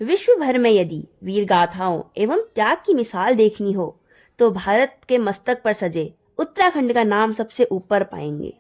विश्व भर में यदि वीर गाथाओं एवं त्याग की मिसाल देखनी हो तो भारत के मस्तक पर सजे उत्तराखंड का नाम सबसे ऊपर पाएंगे।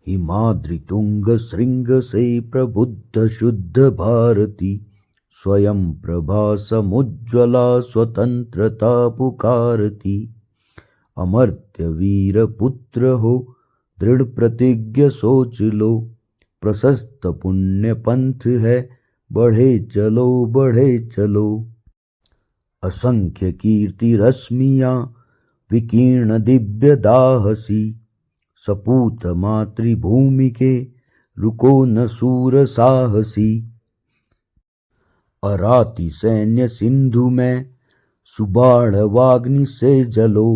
हिमाद्रि तुंग श्रृंग से प्रबुद्ध शुद्ध भारती, स्वयं प्रभा समुज्ज्वला स्वतंत्रता पुकारती। अमर्त्य वीर पुत्र हो दृढ़ प्रतिज्ञ सोच लो, प्रशस्त पुण्य पंथ है बढ़े चलो बढ़े चलो। असंख्य कीर्ति रश्मियां विकीर्ण दिव्य दाहसी, सपूत मातृभूमि के रुको न सूर साहसी। अराती सैन्य सिंधु में सुबाण वाग्नि से जलो,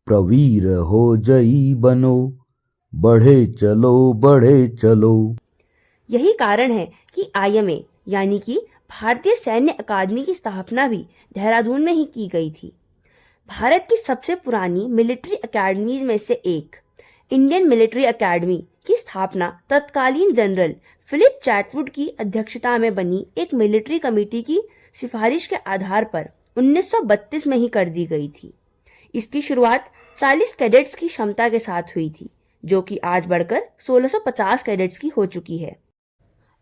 प्रवीर हो जई बनो बढ़े चलो बढ़े चलो। यही कारण है कि आईएमए यानी कि भारतीय सैन्य अकादमी की स्थापना भी देहरादून में ही की गई थी। भारत की सबसे पुरानी मिलिट्री अकेडमीज में से एक इंडियन मिलिट्री अकेडमी की स्थापना तत्कालीन जनरल फिलिप चैटवुड की अध्यक्षता में बनी एक मिलिट्री कमेटी की सिफारिश के आधार पर 1932 में ही कर दी गई थी। इसकी शुरुआत 40 कैडेट्स की क्षमता के साथ हुई थी, जो कि आज बढ़कर 1650 कैडेट्स की हो चुकी है।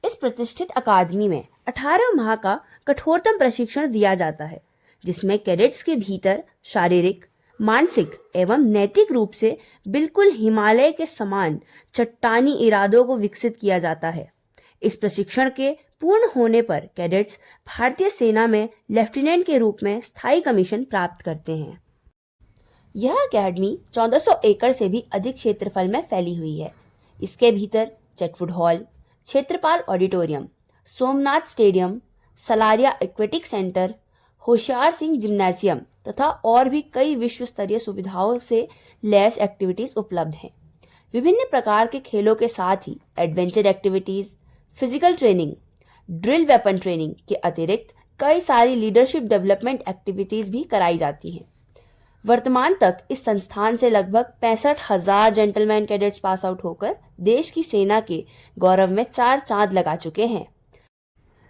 इस प्रतिष्ठित अकादमी में 18 माह का कठोरतम प्रशिक्षण दिया जाता है, जिसमें कैडेट्स के भीतर शारीरिक, मानसिक एवं नैतिक रूप से बिल्कुल हिमालय के समान चट्टानी इरादों को विकसित किया जाता है। इस प्रशिक्षण के पूर्ण होने पर कैडेट्स भारतीय सेना में लेफ्टिनेंट के रूप में स्थायी कमीशन प्राप्त करते हैं। यह अकेडमी 1400 एकड़ से भी अधिक क्षेत्रफल में फैली हुई है। इसके भीतर Chetwode hall, Kshetrapal auditorium, Somnath stadium, Salaria aquatic centre, Hoshiyar Singh gymnasium तथा और भी कई विश्व स्तरीय सुविधाओं से लैस एक्टिविटीज उपलब्ध हैं। विभिन्न प्रकार के खेलों के साथ ही adventure activities, physical training, drill weapon training के अतिरिक्त कई सारी लीडरशिप डेवलपमेंट एक्टिविटीज भी कराई जाती हैं। वर्तमान तक इस संस्थान से लगभग 65,000 जेंटलमैन कैडेट्स पास आउट होकर देश की सेना के गौरव में 4 चांद लगा चुके हैं।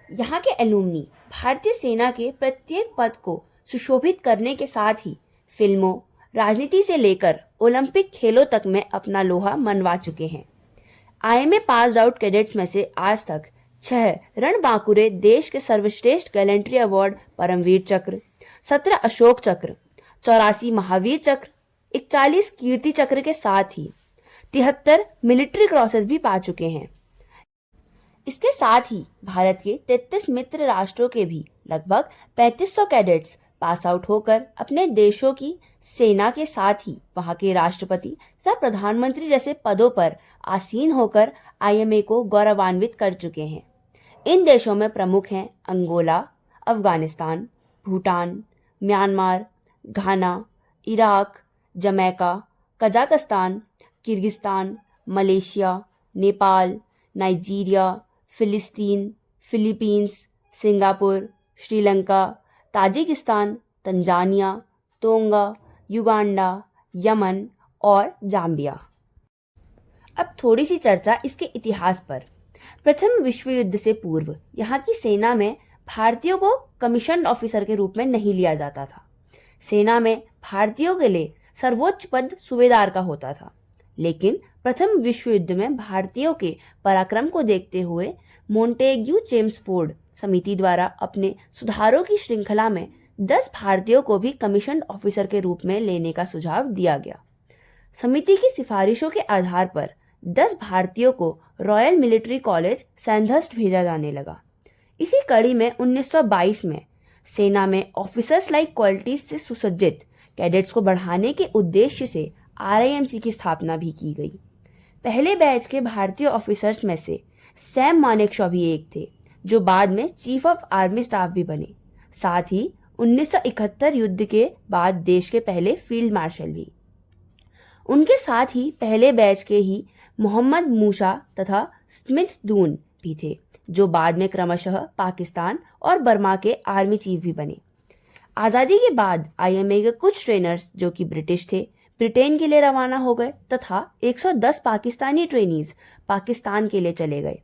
यहाँ के एलुमनी भारतीय सेना के प्रत्येक पद को सुशोभित करने के साथ ही फिल्मों, राजनीति से लेकर ओलंपिक खेलों तक में अपना लोहा मनवा चुके हैं। आईएमए पास आउट कैडेट्स में से आज तक 6 रणबांकुरे देश के सर्वश्रेष्ठ गैलेंट्री अवार्ड परमवीर चक्र, 17 अशोक चक्र, 84 महावीर चक्र, 41 कीर्ति चक्र के साथ ही 73 मिलिट्री क्रॉसेस भी पा चुके हैं। इसके साथ ही भारत के 33 मित्र राष्ट्रों के भी लगभग 3500 कैडेट्स पास आउट होकर अपने देशों की सेना के साथ ही वहां के राष्ट्रपति तथा प्रधानमंत्री जैसे पदों पर आसीन होकर आईएमए को गौरवान्वित कर चुके हैं। इन देशों में प्रमुख हैं Angola, Afghanistan, Bhutan, Myanmar, Ghana, Iraq, Jamaica, Kazakhstan, Kyrgyzstan, Malaysia, Nepal, Nigeria, फिलिस्तीन, Philippines, Singapore, Sri Lanka, Tajikistan, Tanzania, Tonga, Uganda, Yemen और जाम्बिया। अब थोड़ी सी चर्चा इसके इतिहास पर। प्रथम विश्व युद्ध से पूर्व यहाँ की सेना में भारतीयों को कमीशन ऑफिसर के रूप में नहीं लिया जाता था। सेना में भारतीयों के लिए सर्वोच्च पद सूबेदार का होता था, लेकिन प्रथम विश्व युद्ध में भारतीयों के पराक्रम को देखते हुए मोंटेग्यू चेम्सफोर्ड समिति द्वारा अपने सुधारों की श्रृंखला में 10 भारतीयों को भी कमीशन ऑफिसर के रूप में लेने का सुझाव दिया गया। समिति की सिफारिशों के आधार पर 10 भारतीयों को रॉयल मिलिट्री कॉलेज सैंधर्स्ट भेजा जाने लगा। इसी कड़ी में 1922 में सेना में ऑफिसर्स लाइक क्वालिटीज से सुसज्जित कैडेट्स को बढ़ाने के उद्देश्य से आरआईएमसी की स्थापना भी की गई। पहले बैच के भारतीय ऑफिसर्स में से सैम मानेकशॉ भी एक थे, जो बाद में चीफ ऑफ आर्मी स्टाफ भी बने। साथ ही 1971 युद्ध के बाद देश के पहले फील्ड मार्शल भी। उनके साथ ही पहले बैच के ही मोहम्मद मूसा तथा स्मिथ दून भी थे, जो बाद में क्रमशः पाकिस्तान और बर्मा के आर्मी चीफ भी बने। आज़ादी के बाद आईएमए के कुछ ट्रेनर्स जो कि ब्रिटिश थे, ब्रिटेन के लिए रवाना हो गए तथा 110 पाकिस्तानी ट्रेनीज पाकिस्तान के लिए चले गए।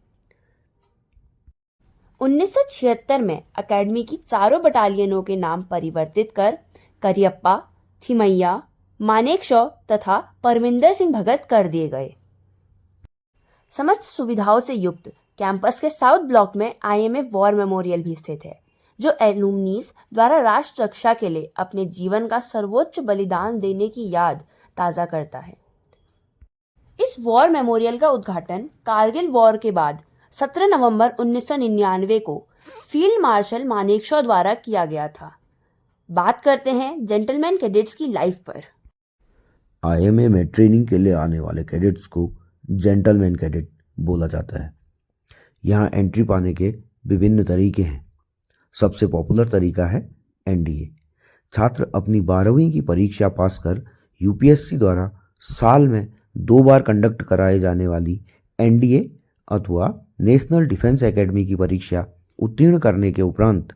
1976 में अकेडमी की चारों बटालियनों के नाम परिवर्तित कर करियप्पा, थिमैया, मानेकशॉ तथा परमिंदर सिंह भगत कर दिए गए। समस्त सुविधाओं से युक्त कैंपस के साउथ ब्लॉक में आईएमए वॉर मेमोरियल भी स्थित है, जो एलुमनीज द्वारा राष्ट्र रक्षा के लिए अपने जीवन का सर्वोच्च बलिदान देने की याद ताज़ा करता है। इस वॉर मेमोरियल का उद्घाटन कारगिल वॉर के बाद 17 नवंबर 1999 को फील्ड मार्शल मानेकशॉ द्वारा किया गया था। बात करते हैं जेंटलमैन कैडेट्स की लाइफ पर। आईएमए में ट्रेनिंग के लिए आने वाले कैडेट्स को जेंटलमैन कैडेट बोला जाता है। यहाँ एंट्री पाने के विभिन्न तरीके हैं। सबसे पॉपुलर तरीका है एनडीए। छात्र अपनी 12वीं की परीक्षा पास कर यूपीएससी द्वारा साल में 2 बार कंडक्ट कराए जाने वाली एनडीए अथवा नेशनल डिफेंस एकेडमी की परीक्षा उत्तीर्ण करने के उपरांत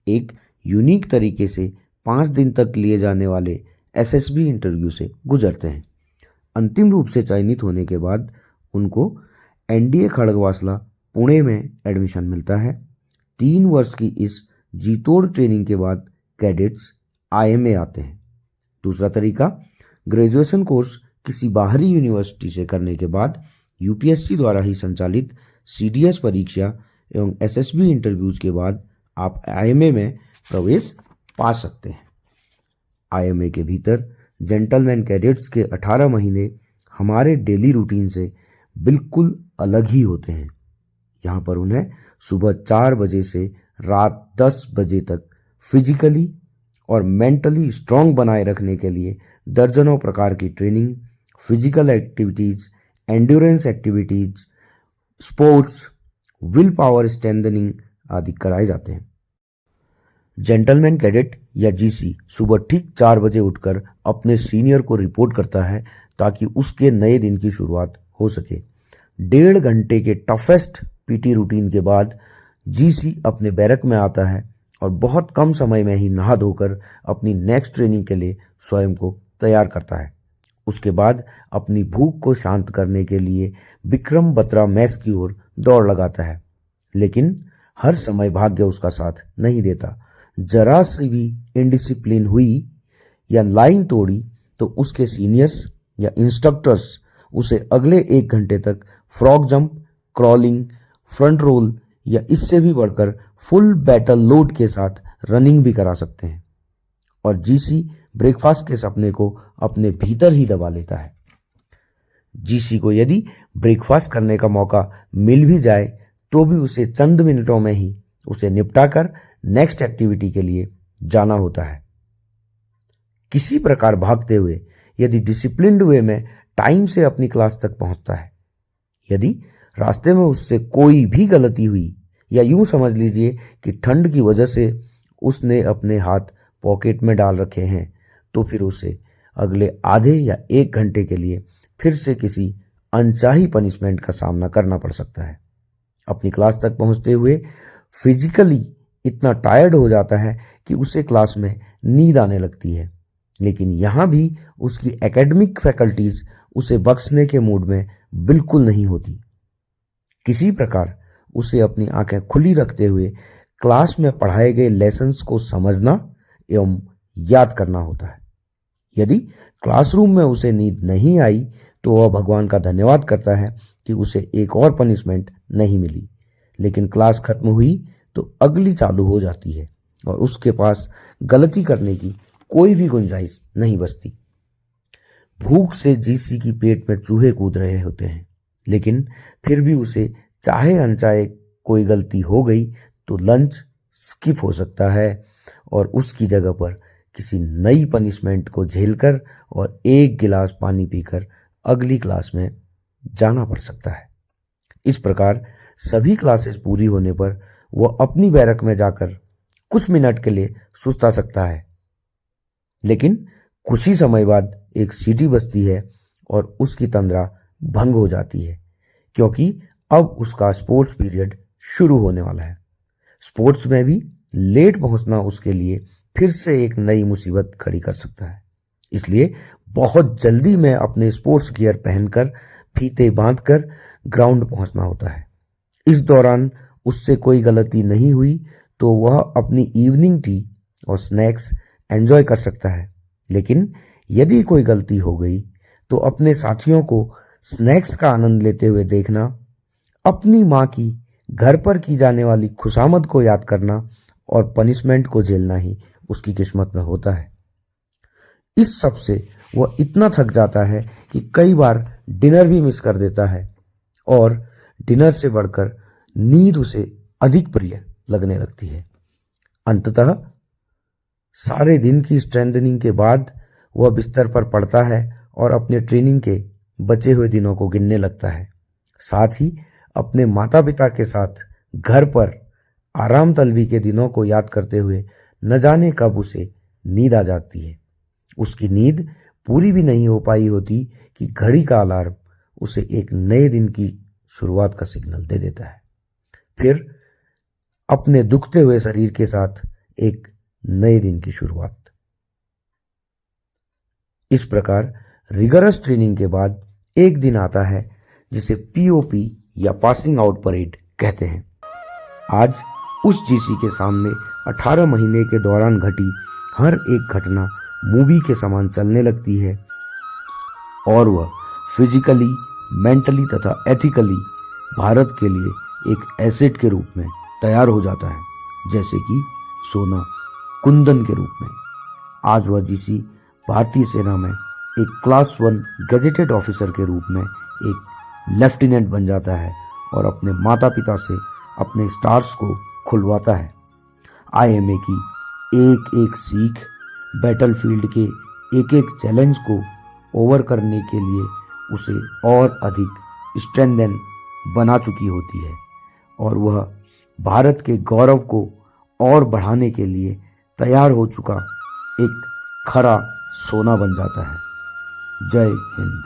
एक यूनिक तरीके से 5 दिन तक लिए जाने वाले एसएसबी इंटरव्यू से गुजरते हैं। अंतिम रूप से चयनित होने के बाद उनको एनडीए खड़गवासला पुणे में एडमिशन मिलता है। 3 वर्ष की इस जीतोड़ ट्रेनिंग के बाद कैडेट्स आईएमए आते हैं। दूसरा तरीका, ग्रेजुएशन कोर्स किसी बाहरी यूनिवर्सिटी से करने के बाद यूपीएससी द्वारा ही संचालित सीडीएस परीक्षा एवं एसएसबी इंटरव्यूज के बाद आप आईएमए में प्रवेश पा सकते हैं। आईएमए के भीतर जेंटलमैन कैडेट्स के 18 महीने हमारे डेली रूटीन से बिल्कुल अलग ही होते हैं। यहाँ पर उन्हें सुबह 4 बजे से रात 10 बजे तक फिजिकली और मेंटली स्ट्रांग बनाए रखने के लिए दर्जनों प्रकार की training, physical activities, endurance activities, sports, will power strengthening आदि कराए जाते हैं। जेंटलमैन कैडेट या जीसी सुबह ठीक 4 बजे उठकर अपने सीनियर को रिपोर्ट करता है ताकि उसके नए दिन की शुरुआत हो सके। 1.5 घंटे के टफेस्ट पीटी रूटीन के बाद जीसी अपने बैरक में आता है और बहुत कम समय में ही नहा धोकर अपनी नेक्स्ट ट्रेनिंग के लिए स्वयं को तैयार करता है। उसके बाद अपनी भूख को शांत करने के लिए विक्रम बत्रा मेस की ओर दौड़ लगाता है। लेकिन हर समय भाग्य उसका साथ नहीं देता। जरा सी भी इनडिसिप्लिन हुई या लाइन तोड़ी तो उसके सीनियर्स या इंस्ट्रक्टर्स उसे अगले 1 घंटे तक frog jump, crawling, front roll या इससे भी बढ़कर फुल बैटल लोड के साथ रनिंग भी करा सकते हैं। और जीसी ब्रेकफास्ट के सपने को अपने भीतर ही दबा लेता है। जीसी को यदि ब्रेकफास्ट करने का मौका मिल भी जाए तो भी उसे चंद मिनटों में ही उसे निपटाकर नेक्स्ट एक्टिविटी के लिए जाना होता है। किसी प्रकार भागते हुए यदि डिसिप्लिन्ड वे में टाइम से अपनी क्लास तक पहुंचता है। यदि रास्ते में उससे कोई भी गलती हुई या यूं समझ लीजिए कि ठंड की वजह से उसने अपने हाथ पॉकेट में डाल रखे हैं, तो फिर उसे अगले आधे या 1 घंटे के लिए फिर से किसी अनचाही पनिशमेंट का सामना करना पड़ सकता है। अपनी क्लास तक पहुंचते हुए फिजिकली इतना टायर्ड हो जाता है कि उसे क्लास में नींद आने लगती है। लेकिन यहाँ भी उसकी एकेडमिक फैकल्टीज उसे बख्शने के मूड में बिल्कुल नहीं होती। किसी प्रकार उसे अपनी आंखें खुली रखते हुए क्लास में पढ़ाए गए लेसन्स को समझना एवं याद करना होता है। यदि क्लासरूम में उसे नींद नहीं आई तो वह भगवान का धन्यवाद करता है कि उसे एक और पनिशमेंट नहीं मिली। लेकिन क्लास खत्म हुई तो अगली चालू हो जाती है और उसके पास गलती करने की कोई भी गुंजाइश नहीं बचती। भूख से जीसी की पेट में चूहे कूद रहे होते हैं, लेकिन फिर भी उसे चाहे अनचाहे कोई गलती हो गई तो लंच स्किप हो सकता है और उसकी जगह पर किसी नई पनिशमेंट को झेलकर और 1 गिलास पानी पीकर अगली क्लास में जाना पड़ सकता है। इस प्रकार सभी क्लासेस पूरी होने पर वह अपनी बैरक में जाकर कुछ मिनट के लिए सुस्ता सकता है, लेकिन कुछ ही समय बाद एक सीटी बजती है और उसकी तंद्रा भंग हो जाती है, क्योंकि अब उसका स्पोर्ट्स पीरियड शुरू होने वाला है। स्पोर्ट्स में भी लेट पहुंचना उसके लिए फिर से एक नई मुसीबत खड़ी कर सकता है। इसलिए बहुत जल्दी में अपने स्पोर्ट्स गियर पहनकर फीते बांधकर ग्राउंड पहुंचना होता है। इस दौरान उससे कोई गलती नहीं हुई तो वह अपनी इवनिंग टी और स्नैक्स एंजॉय कर सकता है, लेकिन यदि कोई गलती हो गई तो अपने साथियों को स्नैक्स का आनंद लेते हुए देखना, अपनी माँ की घर पर की जाने वाली खुशामद को याद करना और पनिशमेंट को झेलना ही उसकी किस्मत में होता है। इस सब से वह इतना थक जाता है कि कई बार डिनर भी मिस कर देता है और डिनर से बढ़कर नींद उसे अधिक प्रिय लगने लगती है। अंततः सारे दिन की स्ट्रेंथनिंग के बाद वह बिस्तर पर पड़ता है और अपने ट्रेनिंग के बचे हुए दिनों को गिनने लगता है। साथ ही अपने माता पिता के साथ घर पर आराम तलबी के दिनों को याद करते हुए न जाने कब उसे नींद आ जाती है। उसकी नींद पूरी भी नहीं हो पाई होती कि घड़ी का अलार्म उसे एक नए दिन की शुरुआत का सिग्नल दे देता है। फिर अपने दुखते हुए शरीर के साथ एक नए दिन की शुरुआत। इस प्रकार रिगरस ट्रेनिंग के बाद एक दिन आता है जिसे पीओपी या पासिंग आउट परेड कहते हैं। आज उस जीसी के सामने 18 महीने के दौरान घटी हर एक घटना मूवी के समान चलने लगती है और वह फिजिकली, मेंटली तथा एथिकली भारत के लिए एक एसेट के रूप में तैयार हो जाता है, जैसे कि सोना कुंदन के रूप में। आज वह जीसी भारतीय सेना में एक क्लास 1 गैजेटेड ऑफिसर के रूप में एक लेफ्टिनेंट बन जाता है और अपने माता पिता से अपने स्टार्स को खुलवाता है। आईएमए की एक एक सीख बैटलफील्ड के एक एक चैलेंज को ओवर करने के लिए उसे और अधिक स्ट्रेंथन बना चुकी होती है और वह भारत के गौरव को और बढ़ाने के लिए तैयार हो चुका एक खरा सोना बन जाता है। जय हिंद।